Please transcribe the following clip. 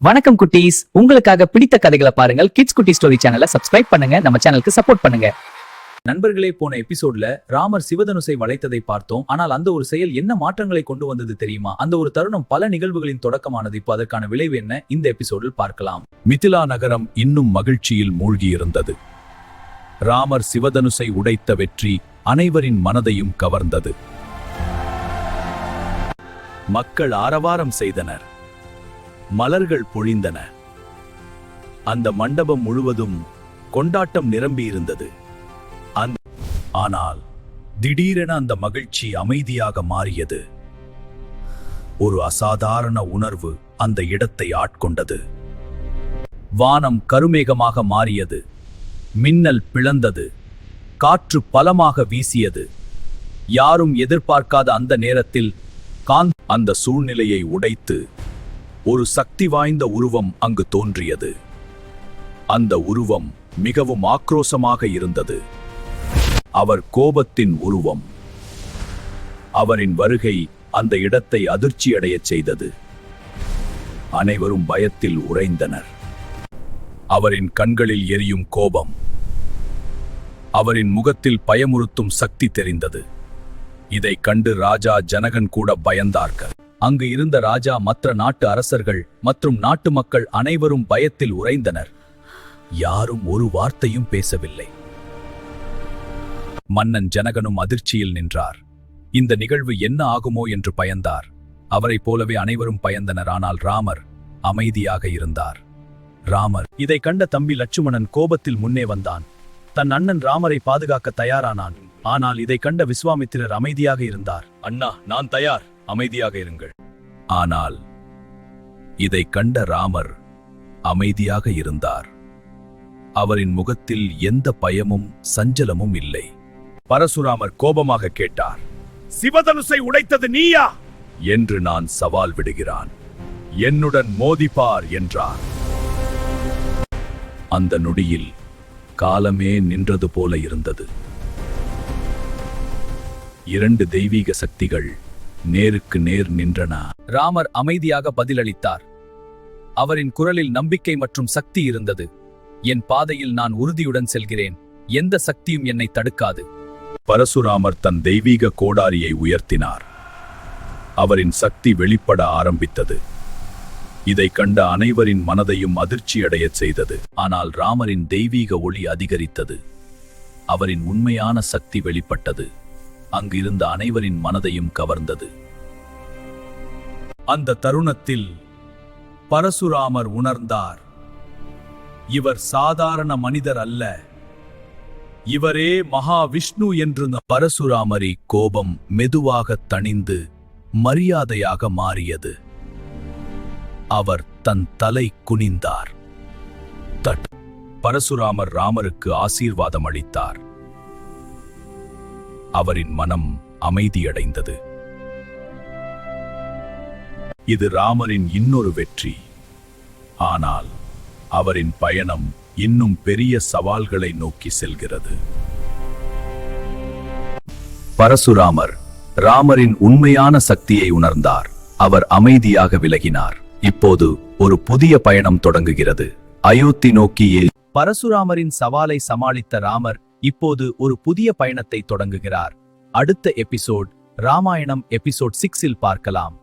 வணக்கம் குட்டீஸ், உங்களுக்காக பிடித்த கதைகளை பாருங்கள். கிட்ஸ் குட்டி ஸ்டோரி சேனலை சப்ஸ்கிரைப் பண்ணுங்க. நம்ம சேனலுக்கு சப்போர்ட் பண்ணுங்க. நண்பர்களே, போன எபிசோட்ல ராமர் சிவதனுசை வளைத்ததை பார்த்தோம். ஆனால் அந்த ஒரு செயல் என்ன மாற்றங்களை கொண்டு வந்தது தெரியுமா? அந்த ஒரு தருணம் பல நிகழ்வுகளின் தொடக்கமானது. இப்போ அதற்கான விளைவு என்ன, இந்த எபிசோடில் பார்க்கலாம். மிதிலா நகரம் இன்னும் மகிழ்ச்சியில் மூழ்கியிருந்தது. ராமர் சிவதனுசை உடைத்த வெற்றி அனைவரின் மனதையும் கவர்ந்தது. மக்கள் ஆரவாரம் செய்தனர், மலர்கள் பொழிந்தன. அந்த மண்டபம் முழுவதும் கொண்டாட்டம் நிரம்பியிருந்தது. ஆனால் திடீரென அந்த மகிழ்ச்சி அமைதியாக மாறியது. ஒரு அசாதாரண உணர்வு அந்த இடத்தை ஆட்கொண்டது. வானம் கருமேகமாக மாறியது. மின்னல் பிளந்தது. காற்று பலமாக வீசியது. யாரும் எதிர்பார்க்காத அந்த நேரத்தில் அந்த சூழ்நிலையை உடைத்து ஒரு சக்தி வாய்ந்த உருவம் அங்கு தோன்றியது. அந்த உருவம் மிகவும் ஆக்ரோஷமாக இருந்தது. அவர் கோபத்தின் உருவம். அவரின் வருகை அந்த இடத்தை அதிர்ச்சியடையச் செய்தது. அனைவரும் பயத்தில் உறைந்தனர். அவரின் கண்களில் எரியும் கோபம், அவரின் முகத்தில் பயமுறுத்தும் சக்தி தெரிந்தது. இதை கண்டு ராஜா ஜனகன் கூட பயந்தார்கள். அங்கு இருந்த ராஜா, மற்ற நாட்டு அரசர்கள் மற்றும் நாட்டு மக்கள் அனைவரும் பயத்தில் உறைந்தனர். யாரும் ஒரு வார்த்தையும் பேசவில்லை. மன்னன் ஜனகனும் அதிர்ச்சியில் நின்றார். இந்த நிகழ்வு என்ன ஆகுமோ என்று பயந்தார். அவரைப் போலவே அனைவரும் பயந்தனர். ஆனால் ராமர் அமைதியாக இருந்தார். இதை கண்ட தம்பி லட்சுமணன் கோபத்தில் முன்னே வந்தான். தன் அண்ணன் ராமரை பாதுகாக்க தயாரானான். ஆனால் இதை கண்ட விஸ்வாமித்திரர் அமைதியாக இருந்தார். அண்ணா, நான் தயார், அமைதியாக இருங்கள். ஆனால் இதை கண்ட ராமர் அமைதியாக இருந்தார். அவரின் முகத்தில் எந்த பயமும் சஞ்சலமும் இல்லை. பரசுராமர் கோபமாக கேட்டார், சிவதனுசை உடைத்தது நீயா என்று நான் சவால் விடுகிறான். என்னுடன் மோதிப்பார் என்றார். அந்த நொடியில் காலமே நின்றது போல இருந்தது. இரண்டு தெய்வீக சக்திகள் நேருக்கு நேர் நின்றன. ராமர் அமைதியாக பதிலளித்தார். அவரின் குரலில் நம்பிக்கை மற்றும் சக்தி இருந்தது. என் பாதையில் நான் உறுதியுடன் செல்கிறேன். எந்த சக்தியும் என்னை தடுக்காது. பரசுராமர் தன் தெய்வீக கோடாரியை உயர்த்தினார். அவரின் சக்தி வெளிப்பட ஆரம்பித்தது. இதை கண்ட அனைவரின் மனதையும் அதிர்ச்சியடையச் செய்தது. ஆனால் ராமரின் தெய்வீக ஒளி அதிகரித்தது. அவரின் உண்மையான சக்தி வெளிப்பட்டது. அங்கு இருந்த அனைவரின் மனதையும் கவர்ந்தது. அந்த தருணத்தில் பரசுராமர் உணர்ந்தார், இவர் சாதாரண மனிதர் அல்ல, இவரே மகாவிஷ்ணு என்று. பரசுராமரி கோபம் மெதுவாக தணிந்து மரியாதையாக மாறியது. அவர் தன் தலை குனிந்தார். பரசுராமர் ராமருக்கு ஆசீர்வாதம் அளித்தார். அவரின் மனம் அமைதியடைந்தது. இது ராமரின் இன்னொரு வெற்றி. ஆனால் அவரின் பயணம் இன்னும் பெரிய சவால்களை நோக்கி செல்கிறது. பரசுராமர் ராமரின் உண்மையான சக்தியை உணர்ந்தார். அவர் அமைதியாக விலகினார். இப்போது ஒரு புதிய பயணம் தொடங்குகிறது. அயோத்தி நோக்கி. பரசுராமரின் சவாலை சமாளித்த ராமர் இப்போது ஒரு புதிய பயணத்தை தொடங்குகிறார். அடுத்த எபிசோட் ராமாயணம் எபிசோட் 6 பார்க்கலாம்.